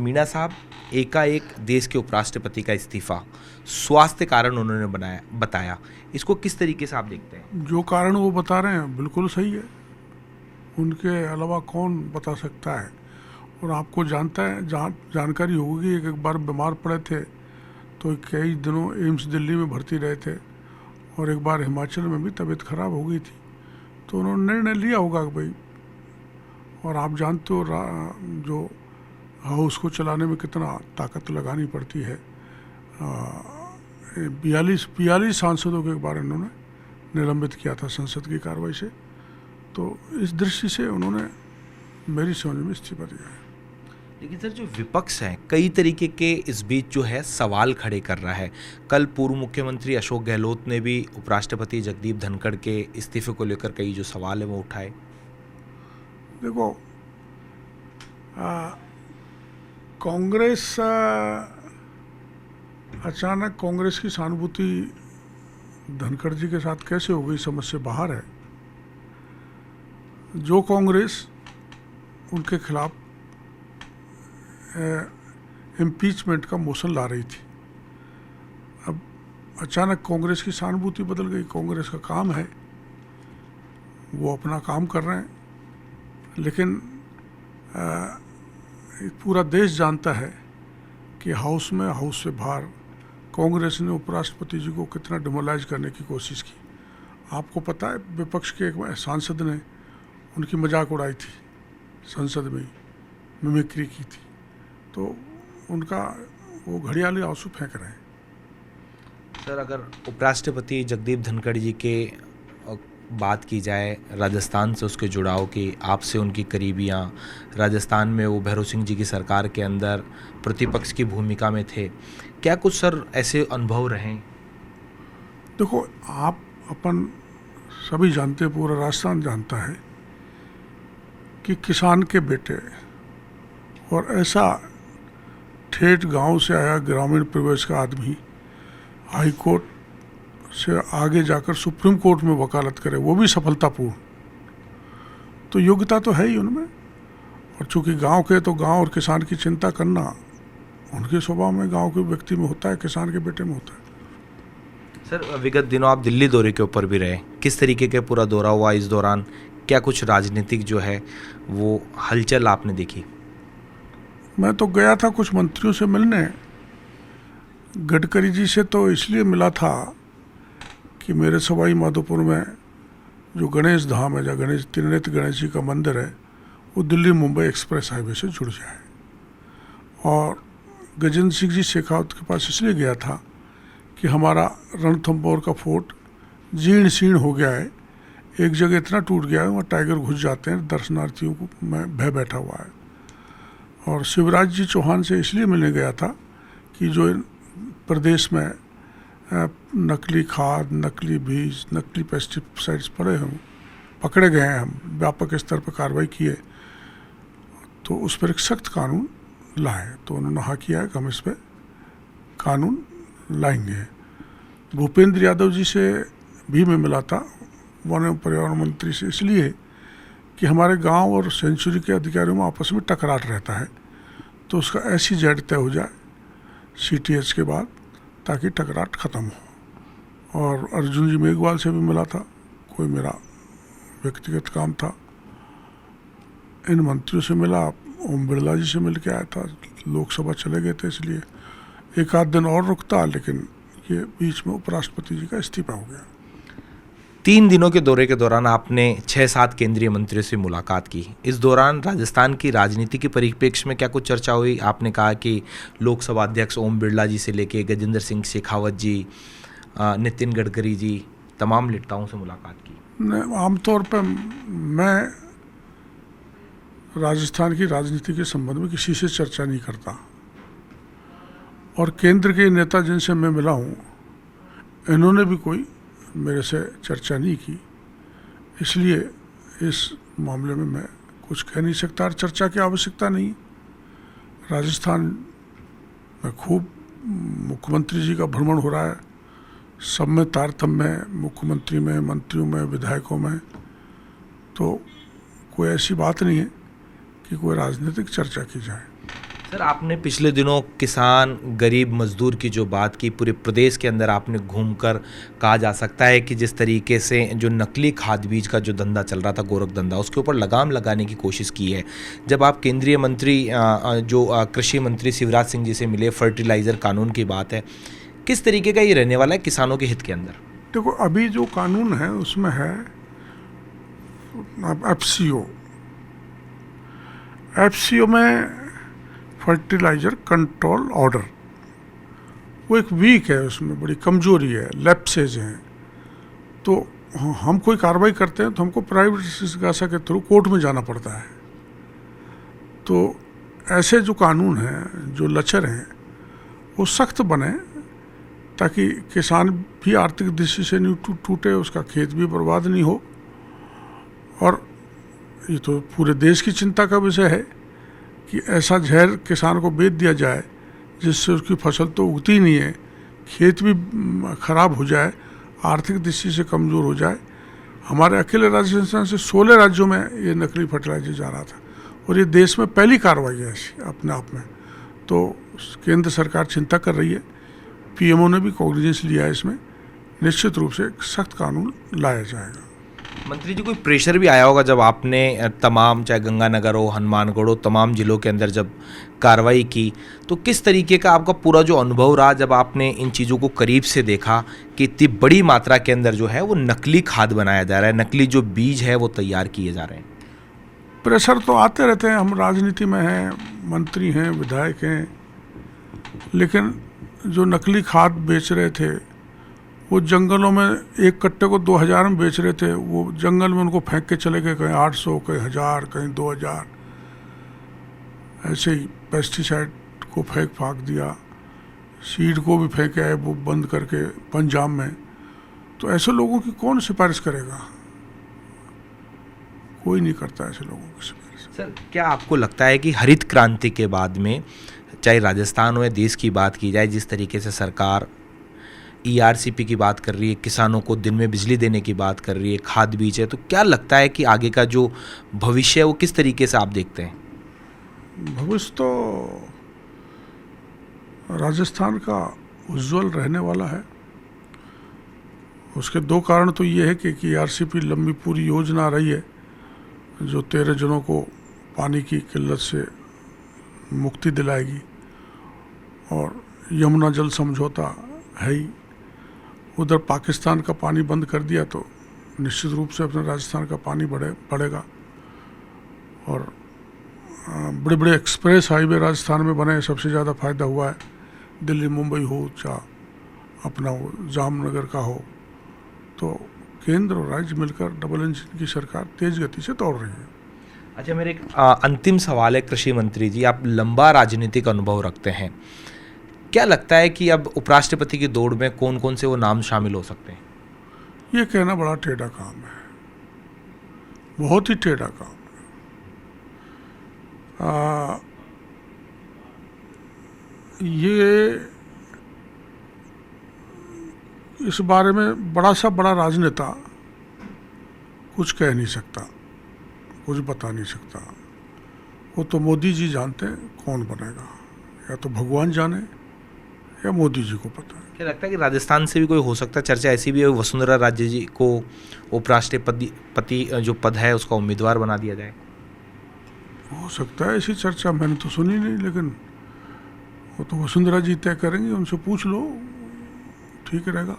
मीणा साहब, एकाएक देश के उपराष्ट्रपति का इस्तीफा स्वास्थ्य कारण उन्होंने बताया। इसको किस तरीके से आप देखते हैं? जो कारण वो बता रहे हैं बिल्कुल सही है। उनके अलावा कौन बता सकता है। और आपको जानकारी होगी, एक बार बीमार पड़े थे तो कई दिनों एम्स दिल्ली में भर्ती रहे थे, और एक बार हिमाचल में भी तबीयत खराब हो गई थी। तो उन्होंने निर्णय लिया होगा कि भाई, और आप जानते हो जो हाउस को चलाने में कितना ताकत लगानी पड़ती है। 42 सांसदों के बारे में उन्होंने निलंबित किया था संसद की कार्रवाई से। तो इस दृष्टि से उन्होंने मेरी समझ में इस्तीफा दिया है। लेकिन सर, जो विपक्ष है कई तरीके के इस बीच जो है सवाल खड़े कर रहा है। कल पूर्व मुख्यमंत्री अशोक गहलोत ने भी उपराष्ट्रपति जगदीप धनखड़ के इस्तीफे को लेकर कई जो सवाल है वो उठाए। देखो, कांग्रेस अचानक कांग्रेस की सहानुभूति धनखड़ जी के साथ कैसे हो गई, समझ से बाहर है। जो कांग्रेस उनके खिलाफ इम्पीचमेंट का मोशन ला रही थी, अब अचानक कांग्रेस की सहानुभूति बदल गई। कांग्रेस का काम है, वो अपना काम कर रहे हैं, लेकिन पूरा देश जानता है कि हाउस में, हाउस से बाहर कांग्रेस ने उपराष्ट्रपति जी को कितना डिमोलाइज करने की कोशिश की। आपको पता है, विपक्ष के एक सांसद ने उनकी मजाक उड़ाई थी, संसद में मिमिक्री की थी। तो उनका वो घड़ियाली आंसू फेंक रहे हैं। सर, अगर उपराष्ट्रपति जगदीप धनखड़ जी के बात की जाए, राजस्थान से उसके जुड़ाव की, आपसे उनकी करीबियाँ, राजस्थान में वो भैरव सिंह जी की सरकार के अंदर प्रतिपक्ष की भूमिका में थे, क्या कुछ सर ऐसे अनुभव रहे? देखो, आप अपन सभी जानते, पूरा राजस्थान जानता है कि किसान के बेटे और ऐसा ठेठ गांव से आया ग्रामीण परिवेश का आदमी हाई कोर्ट से आगे जाकर सुप्रीम कोर्ट में वकालत करे, वो भी सफलतापूर्ण, तो योग्यता तो है ही उनमें। और चूंकि गांव के, तो गांव और किसान की चिंता करना उनके स्वभाव में, गांव के व्यक्ति में होता है, किसान के बेटे में होता है। सर, विगत दिनों आप दिल्ली दौरे के ऊपर भी रहे, किस तरीके का पूरा दौरा हुआ? इस दौरान क्या कुछ राजनीतिक जो है वो हलचल आपने देखी? मैं तो गया था कुछ मंत्रियों से मिलने। गडकरी जी से तो इसलिए मिला था कि मेरे सवाई माधोपुर में जो गणेश धाम है, जहाँ गणेश त्रिनेत्र गणेश जी का मंदिर है, वो दिल्ली मुंबई एक्सप्रेस हाईवे से जुड़ जाए। और गजेंद्र सिंह जी शेखावत के पास इसलिए गया था कि हमारा रणथंभौर का फोर्ट जीर्ण शीर्ण हो गया है, एक जगह इतना टूट गया है, वहाँ टाइगर घुस जाते हैं, दर्शनार्थियों को में भय बैठा हुआ है। और शिवराज जी चौहान से इसलिए मिलने गया था कि जो प्रदेश में नकली खाद, नकली बीज, नकली पेस्टिसाइड्स पड़े हों, पकड़े गए हैं, हम व्यापक स्तर पर कार्रवाई किए, तो उस पर एक सख्त कानून लाए। तो उन्होंने हाँ किया है कि हम इस पर कानून लाएंगे। भूपेंद्र यादव जी से भी मैं मिला था, वन एवं पर्यावरण मंत्री से, इसलिए कि हमारे गांव और सेंचुरी के अधिकारियों में आपस में टकराट रहता है, तो उसका SEZ तय हो जाए CTH के बाद, ताकि टकराट ख़त्म हो। और अर्जुन जी मेघवाल से भी मिला था, कोई मेरा व्यक्तिगत काम था। इन मंत्रियों से मिला, ओम बिरला जी से मिल के आया था, लोकसभा चले गए थे इसलिए एक आध दिन और रुकता, लेकिन ये बीच में उपराष्ट्रपति जी का इस्तीफा हो गया। 3 दिनों के दौरे के दौरान आपने 6-7 केंद्रीय मंत्रियों से मुलाकात की। इस दौरान राजस्थान की राजनीति के परिप्रेक्ष्य में क्या कुछ चर्चा हुई? आपने कहा कि लोकसभा अध्यक्ष ओम बिरला जी से लेके गजेंद्र सिंह शेखावत जी, नितिन गडकरी जी, तमाम नेताओं से मुलाकात की। आमतौर पर मैं राजस्थान की राजनीति के संबंध में किसी से चर्चा नहीं करता, और केंद्र के नेता जिनसे मैं मिला हूँ, इन्होंने भी कोई मेरे से चर्चा नहीं की, इसलिए इस मामले में मैं कुछ कह नहीं सकता, और चर्चा की आवश्यकता नहीं। राजस्थान में खूब मुख्यमंत्री जी का भ्रमण हो रहा है, सब में तारतम्य है, मुख्यमंत्री में, मंत्रियों में, विधायकों में, तो कोई ऐसी बात नहीं है कि कोई राजनीतिक चर्चा की जाए। सर, आपने पिछले दिनों किसान गरीब मजदूर की जो बात की, पूरे प्रदेश के अंदर आपने घूमकर कहा जा सकता है कि जिस तरीके से जो नकली खाद बीज का जो धंधा चल रहा था, गोरख धंधा, उसके ऊपर लगाम लगाने की कोशिश की है। जब आप केंद्रीय मंत्री कृषि मंत्री शिवराज सिंह जी से मिले, फर्टिलाइज़र कानून की बात है, किस तरीके का ये रहने वाला है किसानों के हित के अंदर? देखो, अभी जो कानून है उसमें है एफसीओ में फर्टिलाइजर कंट्रोल ऑर्डर, वो एक वीक है, उसमें बड़ी कमजोरी है, लैप्सेज हैं। तो हम कोई कार्रवाई करते हैं तो हमको प्राइवेट जिज्ञासा के थ्रू कोर्ट में जाना पड़ता है। तो ऐसे जो कानून हैं, जो लचर हैं, वो सख्त बने ताकि किसान भी आर्थिक दृष्टि से नहीं टूटे, उसका खेत भी बर्बाद नहीं हो। और ये तो पूरे देश की चिंता का विषय है कि ऐसा जहर किसान को बेच दिया जाए जिससे उसकी फसल तो उगती नहीं है, खेत भी खराब हो जाए, आर्थिक दृष्टि से कमज़ोर हो जाए। हमारे अकेले राजस्थान से 16 राज्यों में ये नकली फर्टिलाइजर जा रहा था और ये देश में पहली कार्रवाई है ऐसी अपने आप में। तो केंद्र सरकार चिंता कर रही है, पीएमओ ने भी कॉग्निजेंस लिया है इसमें। निश्चित रूप से एक सख्त कानून लाया जाएगा। मंत्री जी, कोई प्रेशर भी आया होगा जब आपने तमाम, चाहे गंगानगर हो, हनुमानगढ़ हो, तमाम जिलों के अंदर जब कार्रवाई की, तो किस तरीके का आपका पूरा जो अनुभव रहा जब आपने इन चीज़ों को करीब से देखा कि इतनी बड़ी मात्रा के अंदर जो है वो नकली खाद बनाया जा रहा है, नकली जो बीज है वो तैयार किए जा रहे हैं? प्रेशर तो आते रहते हैं, हम राजनीति में हैं, मंत्री हैं, विधायक हैं, लेकिन जो नकली खाद बेच रहे थे वो जंगलों में एक कट्टे को 2000 में बेच रहे थे, वो जंगल में उनको फेंक के चले गए, कहीं 800, कहीं 1000, कहीं 2000। ऐसे ही पेस्टिसाइड को फेंक फाक दिया, सीड को भी फेंके आए वो बंद करके पंजाब में। तो ऐसे लोगों की कौन सिफारिश करेगा? कोई नहीं करता ऐसे लोगों की सिफारिश। सर, क्या आपको लगता है कि हरित क्रांति के बाद में, चाहे राजस्थान हो या देश की बात की जाए, जिस तरीके से सरकार ERCP की बात कर रही है, किसानों को दिन में बिजली देने की बात कर रही है, खाद बीज है, तो क्या लगता है कि आगे का जो भविष्य है वो किस तरीके से आप देखते हैं? भविष्य तो राजस्थान का उज्जवल रहने वाला है। उसके दो कारण तो ये है कि ERCP लंबी पूरी योजना रही है जो 13 जनों को पानी की किल्लत से मुक्ति दिलाएगी, और यमुना जल समझौता है ही। उधर पाकिस्तान का पानी बंद कर दिया तो निश्चित रूप से अपने राजस्थान का पानी बढ़ेगा। और बड़े बड़े एक्सप्रेस हाईवे राजस्थान में बने, सबसे ज़्यादा फायदा हुआ है। दिल्ली मुंबई हो, चाहे अपना वो जामनगर का हो, तो केंद्र और राज्य मिलकर डबल इंजन की सरकार तेज गति से दौड़ रही है। अच्छा, मेरे एक अंतिम सवाल है कृषि मंत्री जी, आप लंबा राजनीतिक अनुभव रखते हैं, क्या लगता है कि अब उपराष्ट्रपति की दौड़ में कौन कौन से वो नाम शामिल हो सकते हैं? ये कहना बड़ा टेढ़ा काम है, बहुत ही टेढ़ा काम है। ये इस बारे में बड़ा राजनेता कुछ कह नहीं सकता, कुछ बता नहीं सकता। वो तो मोदी जी जानते हैं कौन बनेगा, या तो भगवान जाने या मोदी जी को पता है। क्या लगता है कि राजस्थान से भी कोई हो सकता है? चर्चा ऐसी भी है वसुंधरा राजे जी को उपराष्ट्रपति जो पद है उसका उम्मीदवार बना दिया जाए। हो सकता है, ऐसी चर्चा मैंने तो सुनी नहीं, लेकिन वो तो वसुंधरा जी तय करेंगे, उनसे पूछ लो, ठीक रहेगा।